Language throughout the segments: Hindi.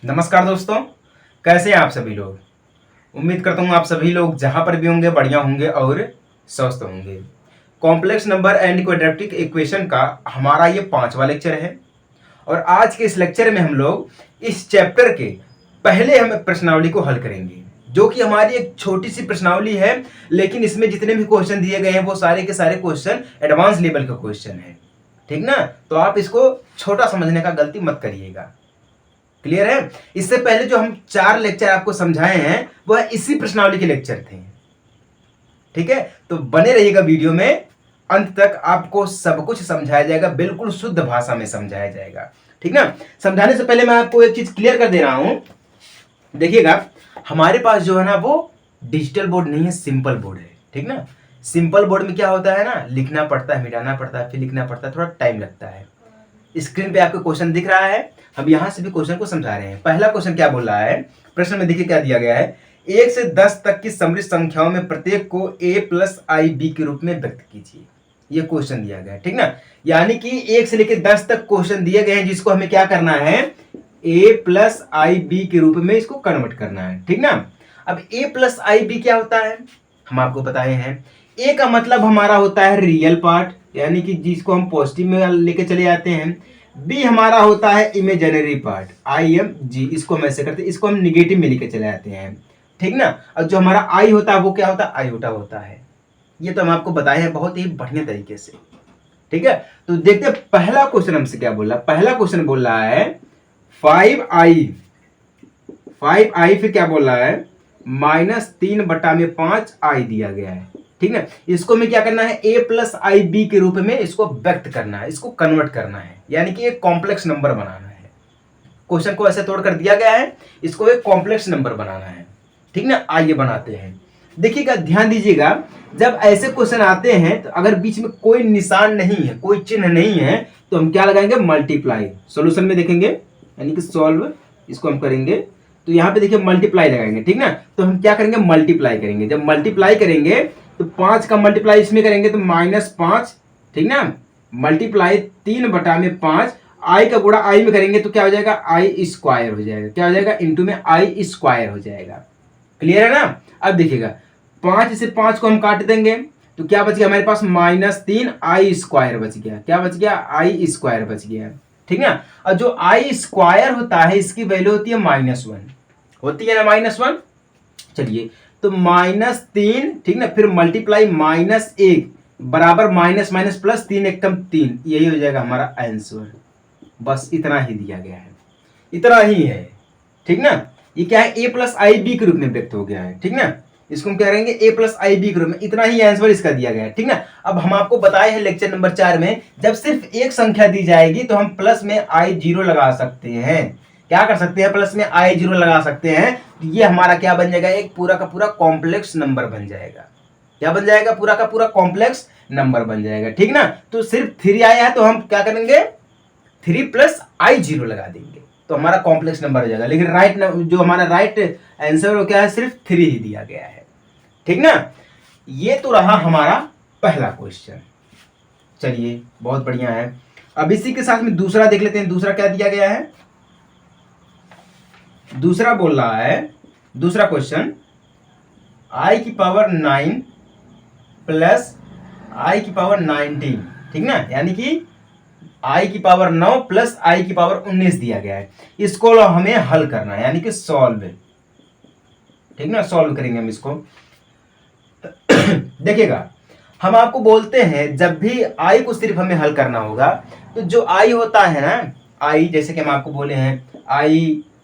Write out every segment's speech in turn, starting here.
नमस्कार दोस्तों, कैसे हैं आप सभी लोग। उम्मीद करता हूँ आप सभी लोग जहाँ पर भी होंगे बढ़िया होंगे और स्वस्थ होंगे। Complex number and quadratic equation का हमारा ये 5वां लेक्चर है और आज के इस लेक्चर में हम लोग इस चैप्टर के पहले हम प्रश्नावली को हल करेंगे, जो कि हमारी एक छोटी सी प्रश्नावली है, लेकिन इसमें जितने भी क्वेश्चन दिए गए हैं वो सारे के सारे क्वेश्चन एडवांस लेवल का क्वेश्चन है। ठीक ना, तो आप इसको छोटा समझने का गलती मत करिएगा। क्लियर है। इससे पहले जो हम 4 लेक्चर आपको समझाए हैं वह इसी प्रश्नावली के लेक्चर थे। ठीक है, तो बने रहिएगा वीडियो में, अंत तक आपको सब कुछ समझाया जाएगा, बिल्कुल शुद्ध भाषा में समझाया जाएगा। ठीक ना। समझाने से पहले मैं आपको एक चीज क्लियर कर दे रहा हूं। देखिएगा, हमारे पास जो है ना वो डिजिटल बोर्ड नहीं है, सिंपल बोर्ड है। ठीक ना। सिंपल बोर्ड में क्या होता है ना, लिखना पड़ता है, मिटाना पड़ता है, फिर लिखना पड़ता है, थोड़ा टाइम लगता है। स्क्रीन पे आपको क्वेश्चन दिख रहा है, हम यहां से भी क्वेश्चन को समझा रहे हैं। पहला क्वेश्चन क्या बोल रहा है, प्रश्न में देखिए क्या दिया गया है। 1 से 10 तक की समृद्ध संख्याओं में प्रत्येक को a प्लस आई बी के रूप में व्यक्त कीजिए। ये क्वेश्चन दिया गया है। ठीक ना, यानी कि 1 से लेकर 10 तक क्वेश्चन दिए गए हैं, जिसको हमें क्या करना है, a प्लस आई बी के रूप में इसको कन्वर्ट करना है। ठीक ना। अब a प्लस आई बी क्या होता है, हम आपको बताए हैं। a का मतलब हमारा होता है रियल पार्ट, यानी कि जिसको हम पॉजिटिव में लेके चले जाते हैं। बी हमारा होता है imaginary part, I M G, इसको हम ऐसे करते हैं, इसको हम निगेटिव में लेके चले जाते हैं। ठीक ना। और जो हमारा आई होता है वो क्या होता है, आयोटा होता है। ये तो हम आपको बताए हैं बहुत ही बढ़िया तरीके से। ठीक है, तो देखते हैं पहला क्वेश्चन हमसे क्या बोल रहा है। पहला क्वेश्चन बोल रहा है 5i फिर क्या बोल रहा है, -3/5 आई दिया गया है। ठीक है, इसको में क्या करना है, a प्लस आई बी के रूप में इसको व्यक्त करना है, इसको कन्वर्ट करना है, यानी कि एक कॉम्प्लेक्स नंबर बनाना है। क्वेश्चन को ऐसे तोड़ कर दिया गया है, इसको एक कॉम्प्लेक्स नंबर बनाना है। ठीक ना, आइए बनाते हैं। देखिएगा, ध्यान दीजिएगा, जब ऐसे क्वेश्चन आते हैं तो अगर बीच में कोई निशान नहीं है, कोई चिन्ह नहीं है, तो हम क्या लगाएंगे, मल्टीप्लाई। सॉल्यूशन में देखेंगे, यानी कि सॉल्व इसको हम करेंगे, तो यहाँ पे देखिए मल्टीप्लाई लगाएंगे। ठीक ना, तो हम क्या करेंगे, मल्टीप्लाई करेंगे। जब मल्टीप्लाई करेंगे तो 5 का मल्टीप्लाई इसमें करेंगे तो -5। ठीक ना, मल्टीप्लाई 3/5, आई का गुणा आई में करेंगे तो क्या हो जाएगा, आई स्क्वायर हो जाएगा। क्या हो जाएगा, इंटू में आई स्क्वायर हो जाएगा। क्लियर है ना। अब देखिएगा, 5 से 5 को हम काट देंगे तो क्या बच गया हमारे पास, -3 आई स्क्वायर बच गया। क्या बच गया, आई स्क्वायर बच गया। ठीक है, और जो आई स्क्वायर होता है इसकी वैल्यू होती है -1, होती है ना -1। चलिए, तो -3, ठीक ना, फिर मल्टीप्लाई -1 बराबर माइनस माइनस प्लस 3 एकम 3, यही हो जाएगा हमारा आंसर। बस इतना ही दिया गया है, इतना ही है। ठीक ना, ये क्या है, a प्लस आई बी के रूप में व्यक्त हो गया है। ठीक ना, इसको हम क्या करेंगे, a प्लस आई बी के रूप में, इतना ही आंसर इसका दिया गया है। ठीक ना। अब हम आपको बताए हैं लेक्चर नंबर 4 में, जब सिर्फ एक संख्या दी जाएगी तो हम प्लस में i0 लगा सकते हैं। क्या कर सकते हैं, प्लस में i0 लगा सकते हैं। ये हमारा क्या बन जाएगा, एक पूरा का पूरा कॉम्प्लेक्स नंबर बन जाएगा। क्या बन जाएगा, पूरा का पूरा कॉम्प्लेक्स नंबर बन जाएगा। ठीक ना, तो सिर्फ 3 आया है तो हम क्या करेंगे, 3 प्लस i0 लगा देंगे तो हमारा कॉम्प्लेक्स नंबर हो जाएगा। लेकिन राइट जो हमारा राइट आंसर वो क्या है, सिर्फ 3 ही दिया गया है। ठीक ना, ये तो रहा हमारा पहला क्वेश्चन। चलिए, बहुत बढ़िया है। अब इसी के साथ में दूसरा देख लेते हैं। दूसरा क्या दिया गया है, दूसरा बोल रहा है, दूसरा क्वेश्चन i⁹ प्लस i⁻19। ठीक ना, यानी कि i⁹ प्लस i⁻19 दिया गया है। इसको हमें हल करना है, यानी कि सॉल्व। ठीक ना, सॉल्व करेंगे हम इसको। देखिएगा, हम आपको बोलते हैं जब भी i को सिर्फ हमें हल करना होगा तो जो i होता है ना, i जैसे कि हम आपको बोले हैं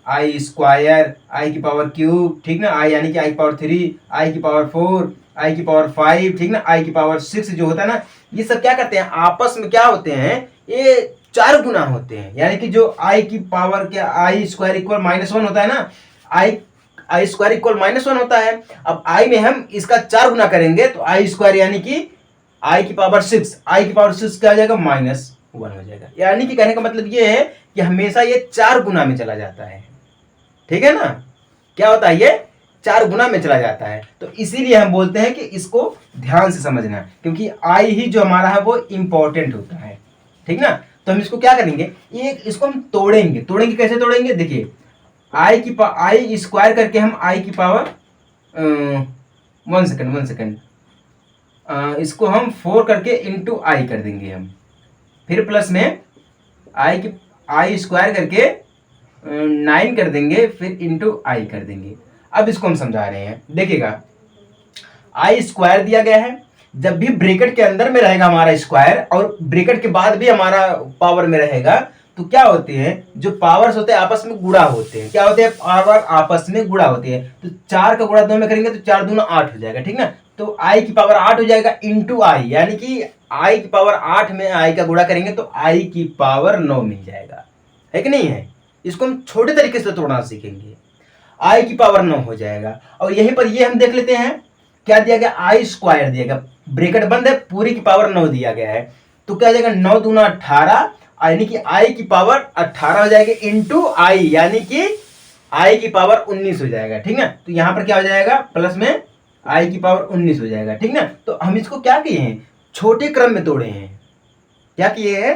आई स्क्वायर, i⁻³, ठीक ना, i यानी कि i⁻3, i⁻4, i⁻5, ठीक ना, i⁻6 जो होता है ना, ये सब क्या करते हैं, आपस में क्या होते हैं, ये 4 गुना होते हैं। यानी कि जो i की पावर क्या, आई स्क्वायर इक्वल -1 होता है ना, आई स्क्वायर इक्वल -1 होता है। अब i में हम इसका 4 गुना करेंगे तो आई स्क्वायर यानी कि i⁻6, i⁻6 क्या हो जाएगा, -1 हो जाएगा। यानी कि कहने का मतलब ये है कि हमेशा ये 4 गुना में चला जाता है। ठीक है ना, क्या होता है, ये 4 गुना में चला जाता है। तो इसीलिए हम बोलते हैं कि इसको ध्यान से समझना, क्योंकि i ही जो हमारा है वो इंपॉर्टेंट होता है। ठीक ना, तो हम इसको क्या करेंगे, एक इसको हम तोड़ेंगे। तोड़ेंगे कैसे तोड़ेंगे, देखिए आई स्क्वायर करके हम आई की पावर 1 सेकेंड इसको हम 4 करके इंटू आई कर देंगे हम, फिर प्लस में आई स्क्वायर करके 9 कर देंगे, फिर इंटू आई कर देंगे। अब इसको हम समझा रहे हैं, देखिएगा आई स्क्वायर दिया गया है, जब भी ब्रैकेट के अंदर में रहेगा हमारा स्क्वायर और ब्रैकेट के बाद भी हमारा पावर में रहेगा, तो क्या होते हैं, जो पावर्स होते हैं आपस में गुणा होते हैं। क्या होते हैं, पावर आपस में गुणा होती है। तो 4 का गुणा 2 में करेंगे तो 4 दूना 8 हो जाएगा, ठीक ना। तो आई की पावर 8 हो जाएगा इंटू आई, यानी कि आई की पावर 8 में आई का गुणा करेंगे तो आई की पावर 9 मिल जाएगा, है कि नहीं है। इसको हम छोटे तरीके से तोड़ना सीखेंगे, आई की पावर 9 हो जाएगा। और यहीं पर ये हम देख लेते हैं, क्या दिया गया, आई स्क्वायर दिया गया, ब्रैकेट बंद है, पूरी की पावर 9 दिया गया है। तो क्या हो जाएगा, 9 दूना 18, यानी कि आई की पावर 18 हो जाएगी इंटू आई, यानी कि आई की पावर 19 हो जाएगा, ठीक ना। तो यहां पर क्या हो जाएगा, प्लस में आई की पावर 19 हो जाएगा, ठीक ना। तो हम इसको क्या किए हैं, छोटे क्रम में तोड़े हैं। क्या किए हैं,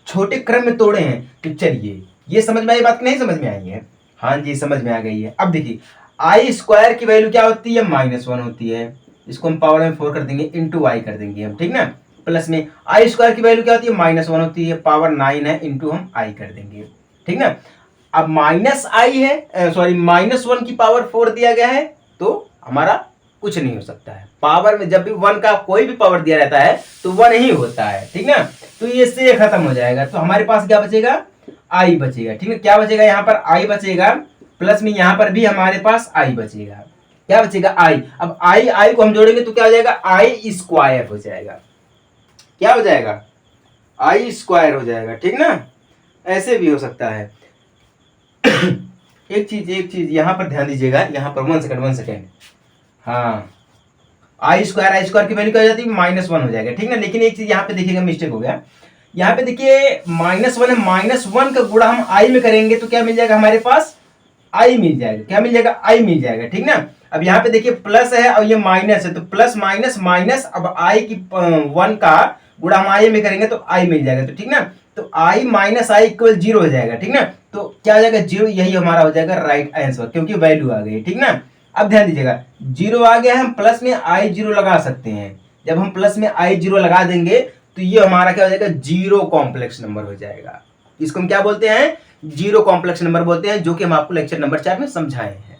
छोटे क्रम में तोड़े हैं। तो चलिए, ये समझ में आई बात कि नहीं समझ में आई है? हाँ जी, समझ में आ गई है। अब देखिए, आई स्क्वायर की वैल्यू क्या होती है, -1 होती है। इसको हम पावर में 4 कर देंगे, इंटू आई कर देंगे हम, ठीक ना। प्लस में आई स्क्वायर की वैल्यू क्या होती है, -1 होती है, पावर 9 है, इंटू हम आई कर देंगे, ठीक ना। अब माइनस आई है, सॉरी -1 की पावर 4 दिया गया है, तो हमारा कुछ नहीं हो सकता है। पावर में जब भी 1 का कोई भी पावर दिया रहता है तो 1 ही होता है, ठीक ना। तो ये से खत्म हो जाएगा, तो हमारे पास क्या बचेगा, आई बचेगा, ठीक है। क्या बचेगा, यहाँ पर आई बचेगा, प्लस में यहाँ पर भी हमारे पास आई बचेगा। क्या बचेगा, आई। अब आई को हम जोड़ेंगे तो क्या हो जाएगा, आई स्क्वायर हो जाएगा। क्या हो जाएगा, आई स्क्वायर हो जाएगा, ठीक ना। ऐसे भी हो सकता है। एक चीज यहाँ पर ध्यान दीजिएगा, यहाँ पर 1 सेकेंड। हाँ, आई स्क्वायर की वैल्यू क्या हो जाती है, -1 हो जाएगा, ठीक ना। लेकिन एक चीज यहाँ पे देखिएगा, मिस्टेक हो गया। यहाँ पे देखिए -1 है, -1 का गुणा हम आई में करेंगे तो क्या मिल जाएगा हमारे पास, आई मिल जाएगा। क्या मिल जाएगा, आई मिल जाएगा, ठीक ना। अब यहाँ पे देखिए प्लस है और ये माइनस है, तो प्लस माइनस माइनस, अब आई की 1 का गुणा हम आई में करेंगे तो आई मिल जाएगा, तो ठीक ना। तो आई माइनस आई इक्वल 0 हो जाएगा, ठीक ना। तो क्या हो जाएगा, 0, यही हमारा हो जाएगा राइट आंसर, क्योंकि वैल्यू आ गई, ठीक ना। अब ध्यान दीजिएगा, 0 आ गया, हम प्लस में आई 0 लगा सकते हैं। जब हम प्लस में आई 0 लगा देंगे तो ये हमारा क्या हो जाएगा, जीरो कॉम्प्लेक्स नंबर हो जाएगा। इसको हम क्या बोलते हैं, जीरो कॉम्प्लेक्स नंबर बोलते हैं, जो कि हम आपको लेक्चर नंबर 4 में समझाए हैं,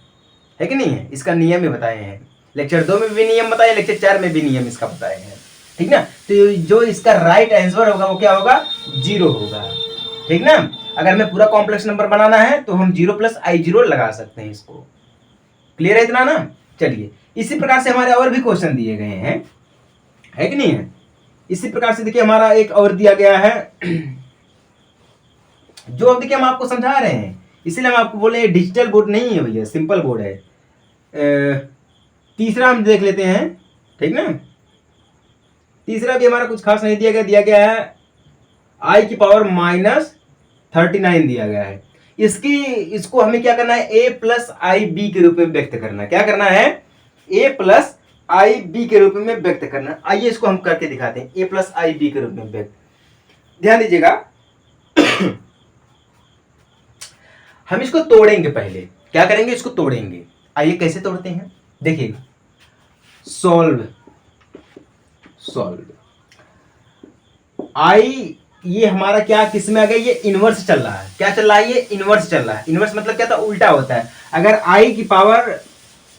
है कि नहीं है। इसका नियम ही बताए हैं, लेक्चर 2 में भी नियम बताए, लेक्चर 4 में भी नियम इसका बताए हैं, ठीक ना। तो जो इसका राइट आंसर होगा वो क्या होगा, 0 होगा, ठीक ना। अगर हमें पूरा कॉम्प्लेक्स नंबर बनाना है तो हम 0 + i0 लगा सकते हैं। इसको क्लियर है इतना ना। चलिए, इसी प्रकार से हमारे और भी क्वेश्चन दिए गए हैं, है कि नहीं है। इसी प्रकार से देखिए, हमारा एक और दिया गया है, जो अब देखिए हम आपको समझा रहे हैं, इसीलिए हम आपको बोले डिजिटल बोर्ड नहीं है भैया, सिंपल बोर्ड है। तीसरा हम देख लेते हैं, ठीक ना। तीसरा भी हमारा कुछ खास नहीं दिया गया है, आई की पावर -39 दिया गया है। इसको हमें क्या करना है, a + ib के रूप में व्यक्त करना है। क्या करना है, a + ib के रूप में व्यक्त करना। आइए इसको हम करके दिखाते हैं, a + ib के रूप में व्यक्त। ध्यान दीजिएगा, हम इसको तोड़ेंगे पहले। क्या करेंगे, इसको तोड़ेंगे। आइए कैसे तोड़ते हैं, देखिए, सॉल्व आई, ये हमारा क्या किस में आ गया, ये इनवर्स चल रहा है। क्या चल रहा है, ये इनवर्स चल रहा है। इनवर्स मतलब क्या था, उल्टा होता है। अगर आई की पावर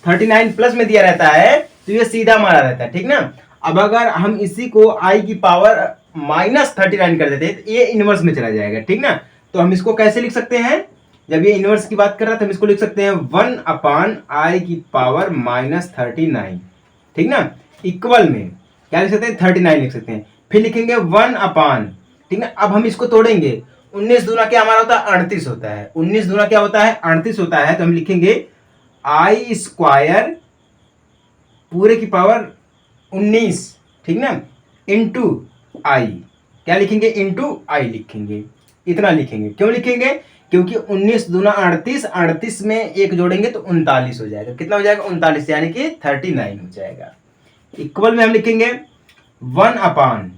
39 प्लस में दिया रहता है तो ये सीधा मारा रहता है, ठीक ना। अब अगर हम इसी को आई की पावर -39 कर देते हैं तो ये इनवर्स में चला जाएगा, ठीक ना। तो हम इसको कैसे लिख सकते हैं, जब ये इनवर्स की बात कर रहा है तो हम इसको लिख सकते हैं 1/i की पावर -39, ठीक ना। इक्वल में क्या लिख सकते हैं, 39 लिख सकते हैं। फिर लिखेंगे 1/, ठीक ना। अब हम इसको तोड़ेंगे, 19 दूना क्या हमारा होता है, 38 होता है। 19 दूना क्या होता है, 38 होता है। तो हम लिखेंगे आई स्क्वायर पूरे की पावर 19, ठीक ना, इंटू आई। क्या लिखेंगे, इंटू आई लिखेंगे। इतना लिखेंगे, क्यों लिखेंगे, क्योंकि 19 दूना 38, 38 में एक जोड़ेंगे तो 39 हो जाएगा। कितना हो जाएगा, 39, यानी कि 39 हो जाएगा। इक्वल में हम लिखेंगे 1/,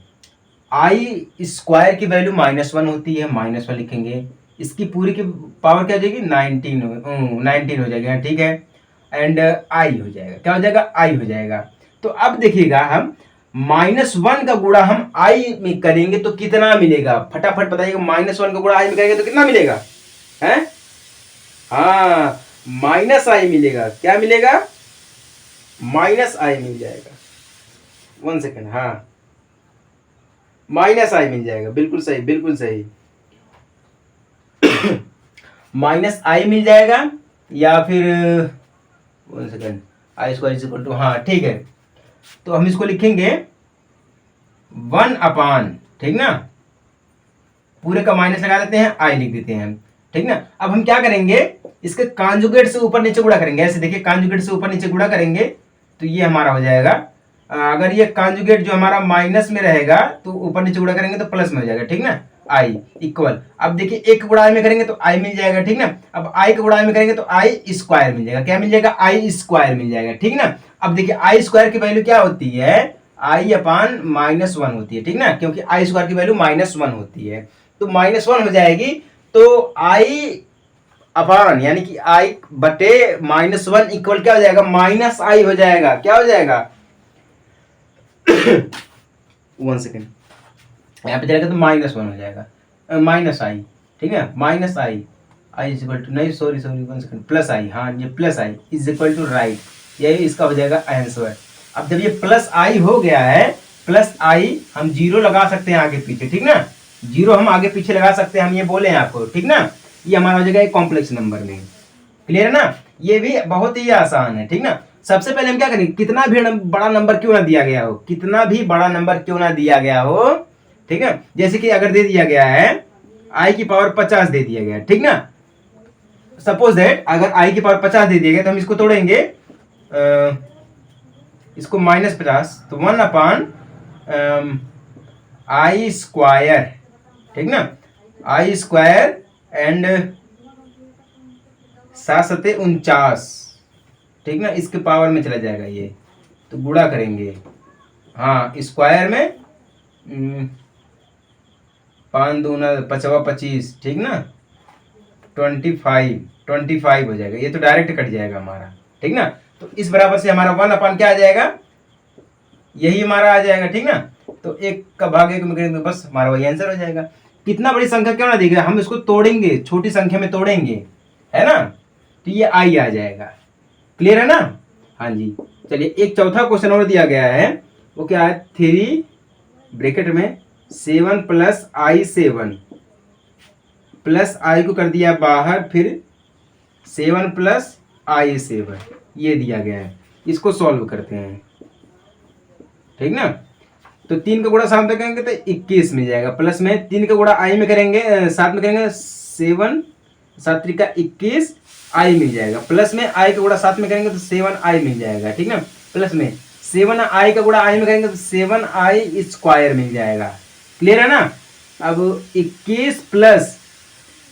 आई स्क्वायर की वैल्यू -1 होती है, -1 लिखेंगे, इसकी पूरी की पावर क्या हो जाएगी 19 हो जाएगा, ठीक है। एंड आई हो जाएगा, क्या हो जाएगा आई हो जाएगा। तो अब देखिएगा हम -1 का गुणा हम आई में करेंगे तो कितना मिलेगा, फटाफट बताइएगा। -1 का गुणा आई में करेंगे तो कितना मिलेगा है? हाँ -i मिलेगा। क्या मिलेगा? -i मिल जाएगा। 1 सेकेंड, हाँ -i मिल जाएगा, बिल्कुल सही बिल्कुल सही। -i मिल जाएगा या फिर 1 second, i square is equal to, हाँ ठीक है। तो हम इसको लिखेंगे 1/, ठीक ना, पूरे का माइनस लगा देते हैं, आई लिख देते हैं, ठीक ना। अब हम क्या करेंगे, इसके कॉन्जुगेट से ऊपर नीचे गुणा करेंगे। ऐसे देखिए कॉन्जुगेट से ऊपर नीचे गुणा करेंगे तो ये हमारा हो जाएगा। अगर ये कॉन्जुगेट जो हमारा माइनस में रहेगा तो ऊपर नीचे गुणा करेंगे तो प्लस में हो जाएगा, ठीक ना। आई इक्वल, अब देखिए एक गुणा में करेंगे तो आई मिल जाएगा, ठीक ना। अब आई का गुणा में करेंगे तो आई स्क्वायर मिल जाएगा। क्या मिल जाएगा? आई स्क्वायर मिल जाएगा, ठीक ना। अब देखिए आई स्क्वायर की वैल्यू क्या होती है? i/-1 होती है, ठीक ना, क्योंकि आई स्क्वायर की वैल्यू -1 होती है। तो -1 हो जाएगी, तो आई अपान यानी कि आई बटे -1 इक्वल क्या हो जाएगा? -i हो जाएगा। क्या हो जाएगा? 1 सेकेंड, यहाँ पे जाएगा तो -1 हो जाएगा, -i, ठीक है, -i, i is equal to, नहीं सॉरी 1 सेकेंड, +i, हाँ ये +i is equal to right, यही इसका हो जाएगा आंसर। अब जब ये +i हो गया है, +i हम 0 लगा सकते हैं आगे पीछे, ठीक ना, 0 हम आगे पीछे लगा सकते हैं, हम ये बोले हैं आपको, ठीक ना। ये हमारा हो जाएगा एक कॉम्प्लेक्स नंबर में, क्लियर है ना। ये भी बहुत ही आसान है, ठीक ना। सबसे पहले हम क्या करेंगे, कितना भी बड़ा नंबर क्यों ना दिया गया हो, कितना भी बड़ा नंबर क्यों ना दिया गया हो, ठीक है, जैसे कि अगर दे दिया गया है i की पावर 50 दे दिया गया, ठीक ना, सपोज दैट अगर i की पावर 50 दे दिया गया तो हम इसको तोड़ेंगे, इसको -50, तो 1/i स्क्वायर, ठीक ना, i स्क्वायर एंड 7×49, ठीक ना, इसके पावर में चला जाएगा ये, तो गुणा करेंगे, हाँ स्क्वायर में 5×2=25, ठीक ना, 25 हो जाएगा, ये तो डायरेक्ट कट जाएगा हमारा, ठीक ना। तो इस बराबर से हमारा 1/, क्या आ जाएगा, यही हमारा आ जाएगा, ठीक ना। तो 1 का भाग 1 में करेंगे तो बस हमारा वही आंसर हो जाएगा। कितना बड़ी संख्या क्यों ना दी गई, हम इसको तोड़ेंगे, छोटी संख्या में तोड़ेंगे, है ना, तो ये आई आ जाएगा, क्लियर है ना। हाँ जी, चलिए एक चौथा क्वेश्चन और दिया गया है, वो क्या है, 3 ब्रैकेट में 7 + i7 प्लस i को कर दिया बाहर, फिर 7 + i7 ये दिया गया है, इसको सॉल्व करते हैं, ठीक ना। तो 3 का गुणा 7 में करेंगे तो 21 मिल जाएगा, प्लस में 3 का गुणा i में करेंगे 7 में करेंगे 7 7×3 = 21 i मिल जाएगा, प्लस में i का गुणा 7 में करेंगे तो 7i मिल जाएगा, ठीक ना, प्लस में 7i का गुणा i में करेंगे तो 7i स्क्वायर मिल जाएगा, क्लियर है ना। अब 21 +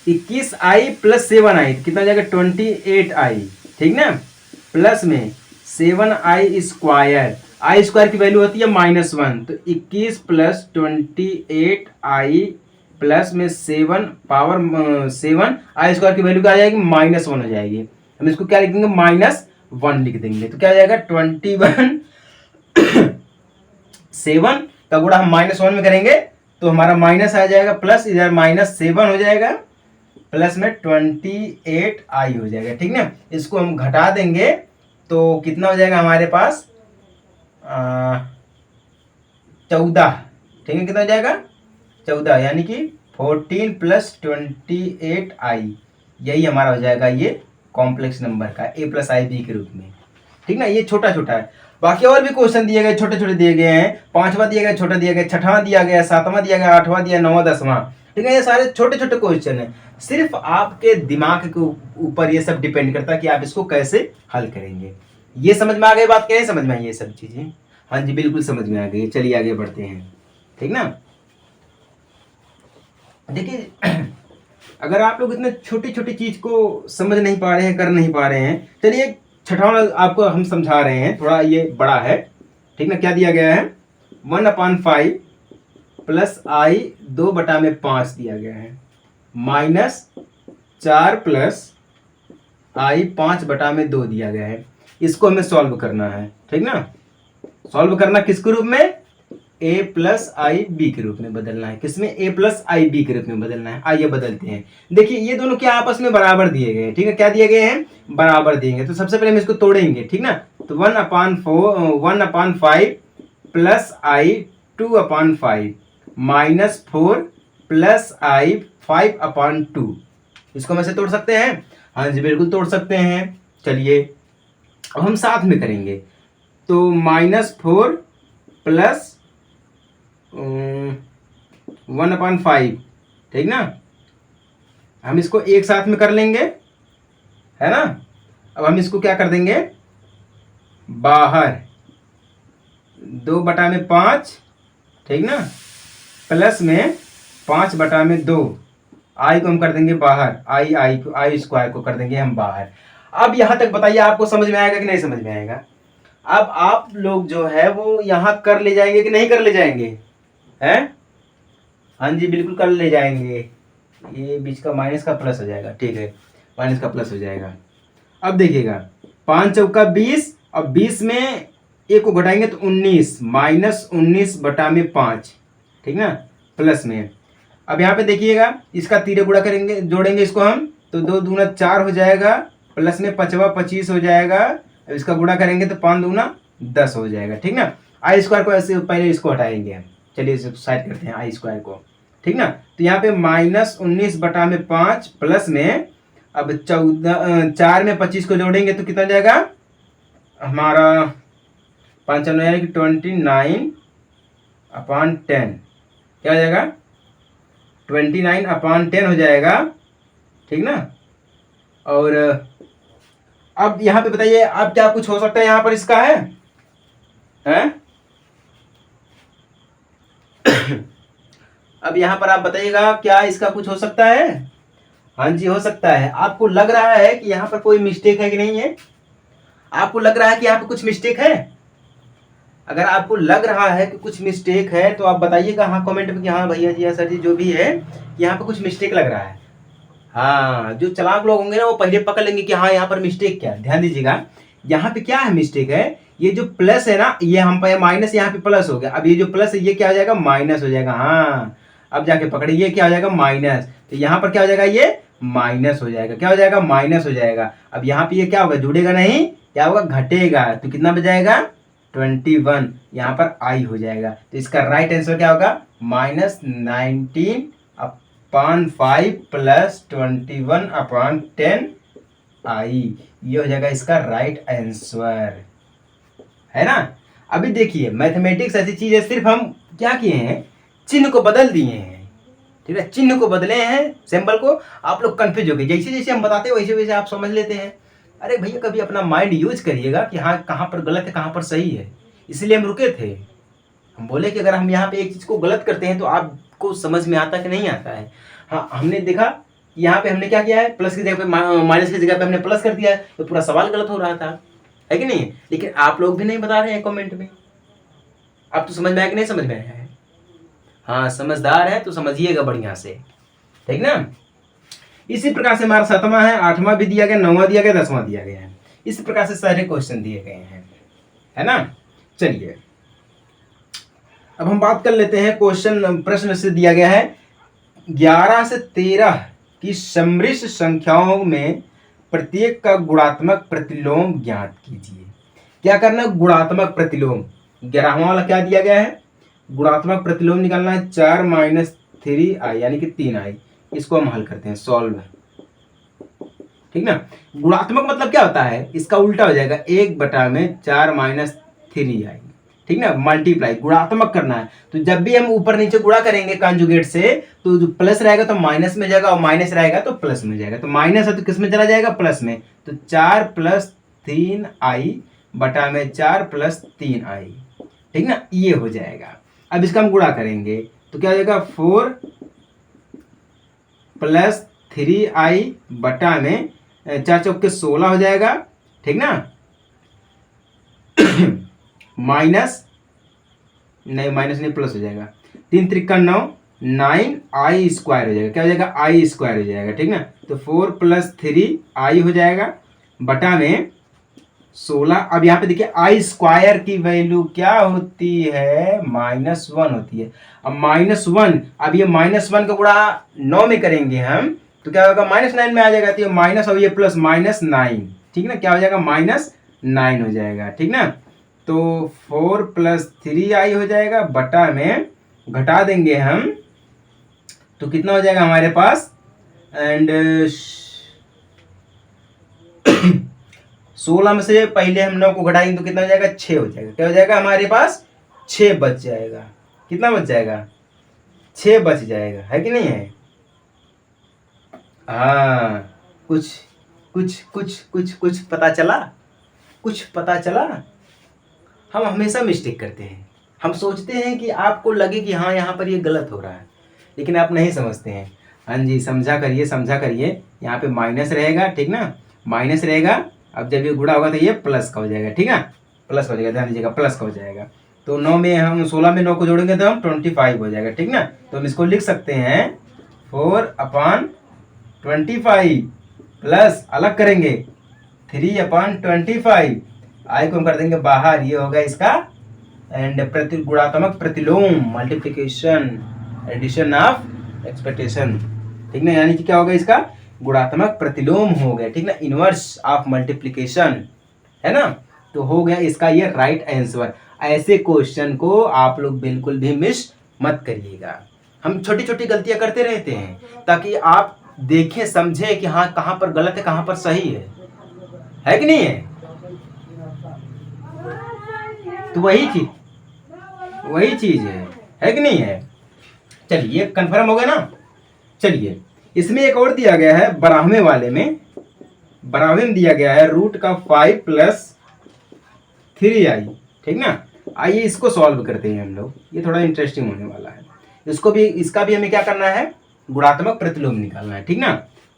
21i + 7i कितना हो जाएगा, 28i, ठीक ना, प्लस में 7i स्क्वायर, आई स्क्वायर की वैल्यू होती है -1, तो 21 + 28i प्लस में 7 पावर 7, आई स्क्वायर की वैल्यू क्या आ जाएगी, -1 हो जाएगी। हम इसको क्या लिखेंगे, -1 लिख देंगे, तो क्या आ जाएगा 21 7 का गुणा हम -1 में करेंगे तो हमारा माइनस आ जाएगा, प्लस इधर -7 हो जाएगा, प्लस में 28i हो जाएगा, ठीक ना। इसको हम घटा देंगे तो कितना हो जाएगा हमारे पास, 14, ठीक है, कितना हो जाएगा 14, यानी कि 14 + 28i, यही हमारा हो जाएगा ये कॉम्प्लेक्स नंबर का a + ib के रूप में, ठीक ना। ये छोटा छोटा है, बाकी और भी क्वेश्चन दिए गए, छोटे छोटे दिए गए हैं, 5वां दिया गया, छोटा दिया गया, 6वां दिया गया, 7वां दिया गया, 8वां दिया, 9वां 10वां, ठीक है, ये सारे छोटे छोटे क्वेश्चन है। सिर्फ आपके दिमाग के ऊपर ये सब डिपेंड करता है कि आप इसको कैसे हल करेंगे। ये समझ में आ गई बात, क्या है समझ में आई ये सब चीजें? हाँ जी बिल्कुल समझ में आ गई। चलिए आगे बढ़ते हैं, ठीक ना। देखिए अगर आप लोग इतने छोटी छोटी चीज को समझ नहीं पा रहे हैं, कर नहीं पा रहे हैं, चलिए 6वां आपको हम समझा रहे हैं, थोड़ा ये बड़ा है, ठीक ना। क्या दिया गया है, 1/5 + i 2/5 दिया गया है, माइनस 4 प्लस आई 5/2 दिया गया है। इसको हमें सॉल्व करना है, ठीक ना। सॉल्व करना किसके रूप में, a प्लस आई बी के रूप में बदलना है। किसमें, a प्लस आई बी के रूप में बदलना है। आइए बदलते हैं। देखिए ये दोनों क्या आपस में बराबर दिए गए हैं, ठीक है। क्या दिए गए हैं, बराबर दिए गए। तो सबसे पहले हम इसको तोड़ेंगे, ठीक ना। तो 1/5 प्लस आई 2/5 माइनस 4 प्लस आई 5/2। इसको हम ऐसे तोड़ सकते हैं। हाँ जी बिल्कुल तोड़ सकते हैं। चलिए अब हम साथ में करेंगे। तो -4 प्लस 1/5, ठीक ना। हम इसको एक साथ में कर लेंगे, है ना। अब हम इसको क्या कर देंगे, बाहर 2/5, ठीक ना, प्लस में 5/2। आई को हम कर देंगे बाहर, आई स्क्वायर को कर देंगे हम बाहर। अब यहां तक बताइए आपको समझ में आएगा कि नहीं समझ में आएगा। अब आप लोग जो है वो यहां कर ले जाएंगे कि नहीं कर ले जाएंगे, हैं। हाँ जी बिल्कुल कर ले जाएंगे। ये बीच का माइनस का प्लस हो जाएगा, ठीक है, माइनस का प्लस हो जाएगा। अब देखिएगा 5 चौका 20 और 20 में एक को घटाएंगे तो 19 माइनस 19/5, ठीक ना, प्लस में। अब यहाँ पे देखिएगा इसका तीरे गुणा करेंगे, जोड़ेंगे इसको हम, तो 2 दूना 4 हो जाएगा, प्लस में 5वां 25 हो जाएगा। अब इसका गुणा करेंगे तो 5 दूना 10 हो जाएगा, ठीक ना। आई स्क्वायर को ऐसे पहले इसको हटाएंगे हम। चलिए इसे साइड करते हैं आई स्क्वायर को, ठीक ना। तो यहाँ पे -19/5 प्लस में अब 4 में 25 को जोड़ेंगे तो कितना जाएगा हमारा 5 यानी कि 29/10। क्या हो जाएगा, 29/10 हो जाएगा, ठीक ना। और अब यहाँ पे बताइए अब क्या कुछ हो सकता है यहाँ पर इसका है? अब यहाँ पर आप बताइएगा क्या इसका कुछ हो सकता है? हाँ जी हो सकता है। आपको लग रहा है कि यहाँ पर कोई मिस्टेक है कि नहीं है? आपको लग रहा है कि यहाँ पे कुछ मिस्टेक है? अगर आपको लग रहा है कि कुछ मिस्टेक है तो आप बताइएगा हाँ कमेंट में कि हाँ भैया जी, सर जी, जो भी है कि यहाँ पे कुछ मिस्टेक लग रहा है। हाँ जो चालाक लोग होंगे ना वो पहले पकड़ लेंगे कि हाँ यहाँ पर मिस्टेक क्या है। ध्यान दीजिएगा यहाँ पे क्या है मिस्टेक है, ये जो प्लस है ना ये हम पे माइनस, यहाँ पे प्लस हो गया। अब ये जो प्लस है ये क्या हो जाएगा, माइनस हो जाएगा। हाँ अब जाके पकड़े, ये क्या हो जाएगा, माइनस। तो यहाँ पर क्या हो जाएगा, ये माइनस हो जाएगा। क्या हो जाएगा, माइनस हो जाएगा। अब यहाँ पे ये क्या होगा, जुड़ेगा नहीं, क्या होगा, घटेगा। तो कितना बच जाएगा, 21। यहाँ पर आई हो जाएगा। तो इसका राइट आंसर क्या होगा, -19/5 प्लस 21/10 आई। ये हो जाएगा इसका राइट आंसर, है ना। अभी देखिए मैथमेटिक्स ऐसी चीज है, सिर्फ हम क्या किए हैं, चिन्ह को बदल दिए हैं, ठीक है, चिन्ह को बदले हैं, सिंबल को। आप लोग कंफ्यूज हो गए, जैसे जैसे हम बताते हैं वैसे वैसे आप समझ लेते हैं। अरे भैया कभी अपना माइंड यूज करिएगा कि हाँ कहाँ पर गलत है कहाँ पर सही है। इसलिए हम रुके थे, हम बोले कि अगर हम यहाँ पे एक चीज को गलत करते हैं तो आपको समझ में आता कि नहीं आता है। हाँ हमने देखा यहाँ पे हमने क्या किया है, प्लस की जगह पे माइनस की जगह पे हमने प्लस कर दिया है, तो पूरा सवाल गलत हो रहा था, है कि नहीं। लेकिन आप लोग भी नहीं बता रहे हैं कमेंट में। आप तो समझ में आया कि नहीं समझ में आया है? हाँ समझदार है तो समझिएगा बढ़िया से, ठीक ना। इसी प्रकार से हमारा 7वां है, 8वां भी दिया गया, 9वां दिया गया, 10वां दिया गया है। इसी प्रकार से सारे क्वेश्चन दिए गए हैं, है ना। चलिए अब हम बात कर लेते हैं क्वेश्चन, प्रश्न से दिया गया है 11 से 13 की सम्मिश्र संख्याओं में प्रत्येक का गुणात्मक प्रतिलोम ज्ञात कीजिए। क्या करना है, गुणात्मक प्रतिलोम। 11वां वाला क्या दिया गया है, गुणात्मक प्रतिलोम निकालना है 4 - 3i यानी कि 3i। इसको हम हल करते हैं, सॉल्व, ठीक ना। गुणात्मक मतलब क्या होता है, इसका उल्टा हो जाएगा, 1/4 - 3i, ठीक ना, मल्टीप्लाई। गुणात्मक करना है तो जब भी हम ऊपर नीचे गुणा करेंगे कंजुगेट से, तो जो प्लस रहेगा तो माइनस में जाएगा और माइनस रहेगा तो प्लस में जाएगा। तो माइनस है तो किस में चला जाएगा, प्लस में। तो 4 + 3i बटा में 4 + 3i, ठीक ना, ये हो जाएगा। अब इसका हम गुणा करेंगे तो क्या हो जाएगा, 4 + 3i बटा में 4 चौके 16 हो जाएगा, ठीक ना, माइनस नहीं, माइनस नहीं, प्लस हो जाएगा। 3 × 3 = 9, 9i² हो जाएगा। क्या हो जाएगा? i² हो जाएगा, ठीक ना। तो 4 + 3i हो जाएगा बटा में 16। अब यहाँ पे देखिए i² की वैल्यू क्या होती है? -1 होती है। अब -1, अब ये -1 का गुणा 9 में करेंगे हम, तो क्या होगा? -9 में आ जाएगा। तो ये माइनस और ये प्लस, -9, ठीक ना। क्या हो जाएगा? -9 हो जाएगा, ठीक ना। तो 4 + 3i हो जाएगा बटा में घटा देंगे हम, तो कितना हो जाएगा हमारे पास? एंड 16 में से पहले हम 9 को घटाएंगे तो कितना हो जाएगा? 6 हो जाएगा। क्या हो जाएगा हमारे पास? 6 बच जाएगा। कितना बच जाएगा? 6 बच जाएगा, है कि नहीं है? हाँ, कुछ कुछ कुछ कुछ कुछ पता चला? कुछ पता चला? हम हमेशा मिस्टेक करते हैं। हम सोचते हैं कि आपको लगे कि हाँ यहाँ पर ये गलत हो रहा है, लेकिन आप नहीं समझते हैं। हाँ जी, समझा करिए, समझा करिए। यहाँ पे माइनस रहेगा, ठीक ना, माइनस रहेगा। अब जब ये गुणा होगा तो ये प्लस का हो जाएगा, ठीक है, प्लस हो जाएगा। ध्यान दीजिएगा, प्लस का हो जाएगा। तो 9 में हम 16 में 9 को जोड़ेंगे तो हम 25 हो जाएगा, ठीक ना। तो हम इसको लिख सकते हैं 4/25 प्लस अलग करेंगे 3/25। आई को हम कर देंगे बाहर, ये होगा इसका एंड गुणात्मक प्रतिलोम, मल्टीप्लिकेशन, एडिशन ऑफ एक्सपेक्टेशन, ठीक ना। यानी कि क्या होगा? इसका गुणात्मक प्रतिलोम हो गया, ठीक ना, इनवर्स ऑफ मल्टीप्लिकेशन, है ना। तो हो गया इसका ये राइट आंसर। ऐसे क्वेश्चन को आप लोग बिल्कुल भी मिस मत करिएगा। हम छोटी छोटी गलतियां करते रहते हैं ताकि आप देखें, समझें कि हाँ कहाँ पर गलत है, कहाँ पर सही है कि नहीं है? तो वही चीज है कि नहीं है? चलिए, कंफर्म हो गया ना। चलिए, इसमें एक और दिया गया है 12वें वाले में। 12वें में दिया गया है √5 + 3i, ठीक ना। आइए इसको सॉल्व करते हैं हम लोग। ये थोड़ा इंटरेस्टिंग होने वाला है। इसका भी हमें क्या करना है? गुणात्मक प्रतिलोम निकालना है, ठीक ना।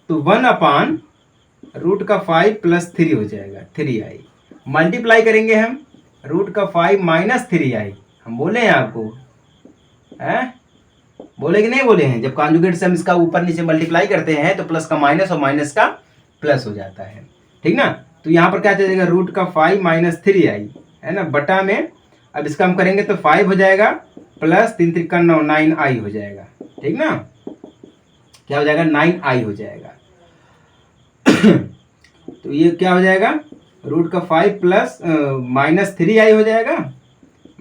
तो 1/√5 + 3 हो जाएगा 3i। मल्टीप्लाई करेंगे हम √5 - 3i। हम बोले हैं आपको, है बोले कि नहीं बोले हैं? जब कॉन्जुगेट से हम इसका ऊपर नीचे मल्टीप्लाई करते हैं तो प्लस का माइनस और माइनस का प्लस हो जाता है, ठीक ना। तो यहाँ पर क्या चलेगा? √5 - 3i, है ना, बटा में अब इसका हम करेंगे तो 5 हो जाएगा प्लस 3 × 9 9i हो जाएगा, ठीक ना। क्या हो जाएगा? 9i हो जाएगा। तो ये क्या हो जाएगा? √5 + -3i हो जाएगा,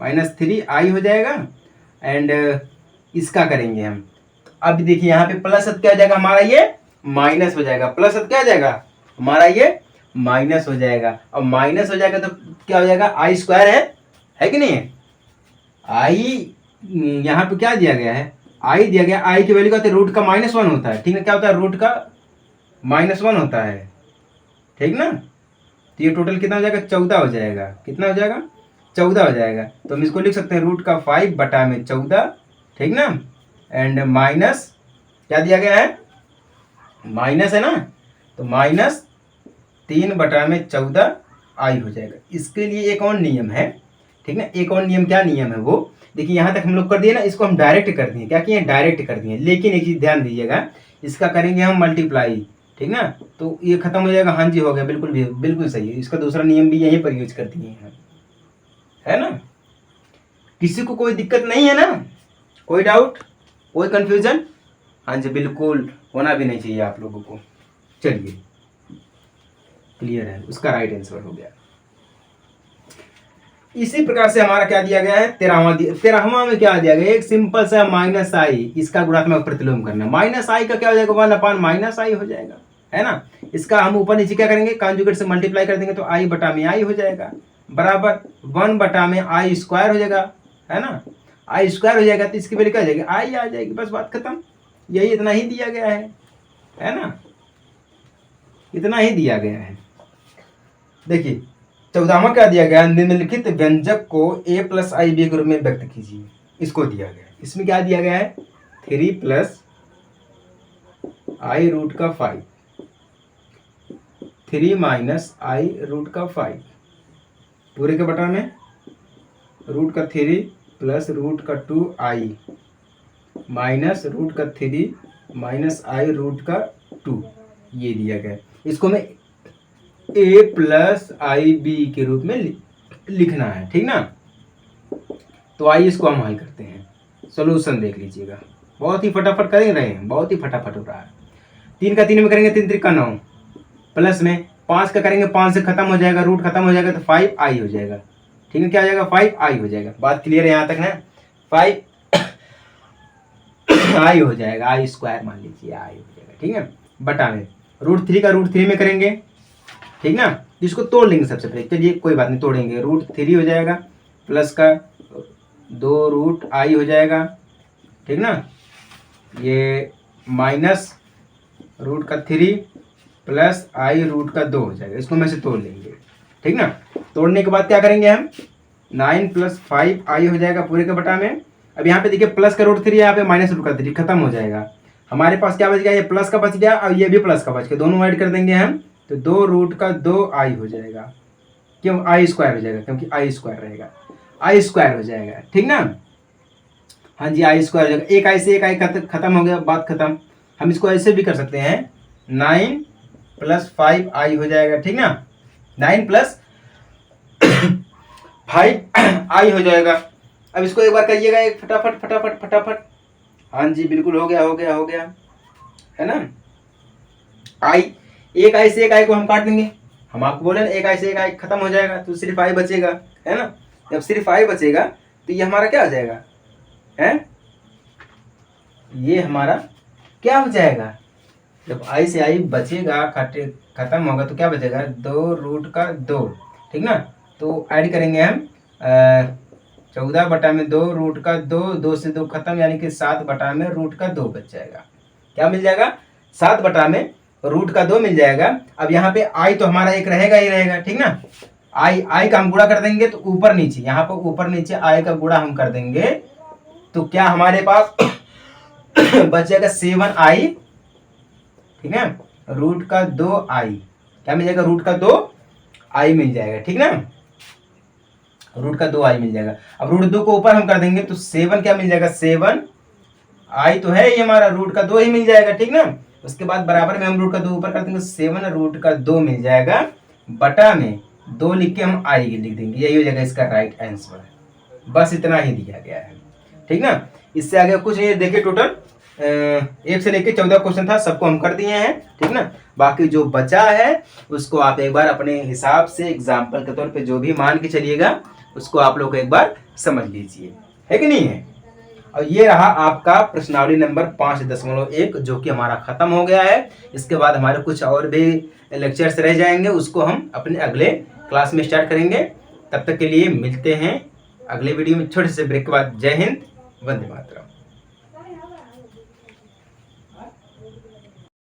-3i हो जाएगा। एंड इसका करेंगे हम। तो अब देखिए यहाँ पे प्लस क्या हो जाएगा हमारा? ये माइनस हो जाएगा। प्लस क्या हो जाएगा हमारा? ये माइनस हो जाएगा। और माइनस हो जाएगा तो क्या हो जाएगा? i² है कि नहीं? आई यहाँ पे क्या दिया गया है? आई दिया गया। आई की वैल्यू क्या होती है? √का -1 होता है, ठीक है। क्या होता है? √का -1 होता है, ठीक ना। तो ये टोटल कितना हो जाएगा? 14 हो जाएगा। कितना हो जाएगा? 14 हो जाएगा। तो हम इसको लिख सकते हैं √5 बटा में 14, ठीक ना। एंड माइनस क्या दिया गया है? माइनस है ना, तो -3 बटा में 14 आई हो जाएगा। इसके लिए एक और नियम है, ठीक ना। एक और नियम, क्या नियम है वो? देखिए यहाँ तक हम लोग कर दिए ना, इसको हम डायरेक्ट कर दिए। क्या किए? डायरेक्ट कर दिए। लेकिन एक चीज ध्यान दीजिएगा, इसका करेंगे हम मल्टीप्लाई, ठीक ना। तो ये खत्म हो जाएगा। हाँ जी, हो गया, बिल्कुल सही है। इसका दूसरा नियम भी यहीं पर यूज कर दिए हैं, है ना। किसी को कोई दिक्कत नहीं है ना? कोई डाउट, कोई कंफ्यूजन? हाँ जी, बिल्कुल होना भी नहीं चाहिए आप लोगों को। चलिए, क्लियर है, उसका राइट आंसर हो गया। इसी प्रकार से हमारा क्या दिया गया है? 13वां में क्या दिया गया? एक सिंपल सा -i, इसका गुणात्मक प्रतिलोम करना। -i का क्या हो जाएगा? 1/-i हो जाएगा, है ना। इसका हम ऊपर नीचे क्या करेंगे? कॉन्जुगेट से मल्टीप्लाई कर देंगे तो i बटा में i हो जाएगा, बराबर 1 बटा में i² हो जाएगा, है ना। i² हो जाएगा तो इसकी वैल्यू क्या हो जाएगी? i आ जाएगी। बस बात खत्म। यही इतना ही दिया गया है ना, इतना ही दिया गया है। देखिए 14वां क्या दिया गया? निम्नलिखित व्यंजक को a + ib के रूप में व्यक्त कीजिए। इसको दिया गया है। इसमें क्या दिया गया है? 3 + i√5, 3 - i√5 पूरे के बटा में √3 + √2i माइनस रूट का 3 माइनस आई रूट का 2 ये दिया गया है। इसको मैं a प्लस आई बी के रूप में लिखना है, ठीक ना। तो आइए इसको हम हल करते हैं। सॉल्यूशन देख लीजिएगा, बहुत ही फटाफट कर रहे हैं, बहुत ही फटाफट हो रहा है। 3 का 3 में करेंगे 3 3 का 9, प्लस में 5 का करेंगे 5 से खत्म हो जाएगा, रूट खत्म हो जाएगा तो 5 आई हो जाएगा, ठीक है। क्या हो जाएगा 5 आई हो जाएगा। बात क्लियर है यहाँ तक ना। 5 आई हो जाएगा, आई स्क्वायर मान लीजिए आई हो जाएगा, ठीक है। बटा में रूट 3 का रूट 3 में करेंगे, ठीक ना। इसको तोड़ लेंगे सबसे पहले, चलिए कोई बात नहीं तोड़ेंगे। रूट 3 हो जाएगा प्लस का 2 रूट आई हो जाएगा, ठीक ना। ये माइनस रूट का 3 प्लस आई रूट का 2 हो जाएगा। इसको में से तोड़ लेंगे, ठीक ना। तोड़ने के बाद क्या करेंगे हम, 9 प्लस 5 आई हो जाएगा पूरे के बटा में। अब यहाँ पे देखिए प्लस का रूट 3, यहाँ पे माइनस रूट का 3 खत्म हो जाएगा। हमारे पास क्या बच गया, ये प्लस का बच गया और ये भी प्लस का बच गया, दोनों ऐड कर देंगे हम तो 2 रूट का 2 आई हो जाएगा। क्यों आई स्क्वायर हो जाएगा, क्योंकि आई स्क्वायर रहेगा, आई स्क्वायर हो जाएगा, ठीक ना। हाँ जी आई स्क्वायर हो जाएगा। एक आई से एक आई खत्म हो गया, बात खत्म। हम इसको ऐसे भी कर सकते हैं, 9 प्लस 5 आई हो जाएगा, ठीक ना। 9 प्लस 5 आई हो जाएगा। अब इसको एक बार करिएगा, एक फटाफट फटाफट फटाफट। हाँ जी बिल्कुल हो गया हो गया हो गया, है ना। आई, एक आई से एक आई को हम काट देंगे। हम आपको बोले ना एक आई से एक आई खत्म हो जाएगा तो सिर्फ आई बचेगा, है ना। जब सिर्फ आई बचेगा तो ये हमारा क्या हो जाएगा, है ये हमारा क्या हो जाएगा। जब आई से आई बचेगा खत्म होगा तो क्या बचेगा, 2 रूट का 2, ठीक ना। तो ऐड करेंगे हम 14 बटा में 2 रूट का 2, 2 से 2 खत्म, यानी कि 7 बटा में रूट का 2 बच जाएगा। क्या मिल जाएगा, 7 बटा में रूट का 2 मिल जाएगा। अब यहाँ पे आई तो हमारा एक रहेगा ही रहेगा, ठीक ना। आई का हम गुणा कर देंगे तो ऊपर नीचे, यहाँ पर ऊपर नीचे आई का गुणा हम कर देंगे तो क्या हमारे पास बच जाएगा 7 आई, ठीक है। रूट का 2 आई क्या मिल जाएगा, रूट का 2 आई मिल जाएगा, ठीक ना। रूट का 2 आई मिल जाएगा। अब रूट 2 को ऊपर हम कर देंगे तो 7 क्या मिल जाएगा, 7 आई तो है ये हमारा, रूट का 2 ही मिल जाएगा, ठीक ना। उसके बाद बराबर में हम रूट का 2 ऊपर कर देंगे, 7 रूट का 2 मिल जाएगा, बटा में 2 लिख के हम आई लिख देंगे, यही हो जाएगा इसका राइट आंसर। बस इतना ही दिया गया है, ठीक ना। इससे आगे कुछ नहीं। देखिए टोटल 1 से लेके 14 क्वेश्चन था, सबको हम कर दिए हैं, ठीक ना। बाकी जो बचा है उसको आप एक बार अपने हिसाब से एग्जाम्पल के तौर पे जो भी मान के चलिएगा उसको आप लोग एक बार समझ लीजिए, है कि नहीं है। और ये रहा आपका प्रश्नावली नंबर 5.1 जो कि हमारा खत्म हो गया है। इसके बाद हमारे कुछ और भी लेक्चर्स रह जाएंगे, उसको हम अपने अगले क्लास में स्टार्ट करेंगे। तब तक के लिए मिलते हैं अगले वीडियो में छोटे से ब्रेक के बाद। जय हिंद, वंदे मातरम।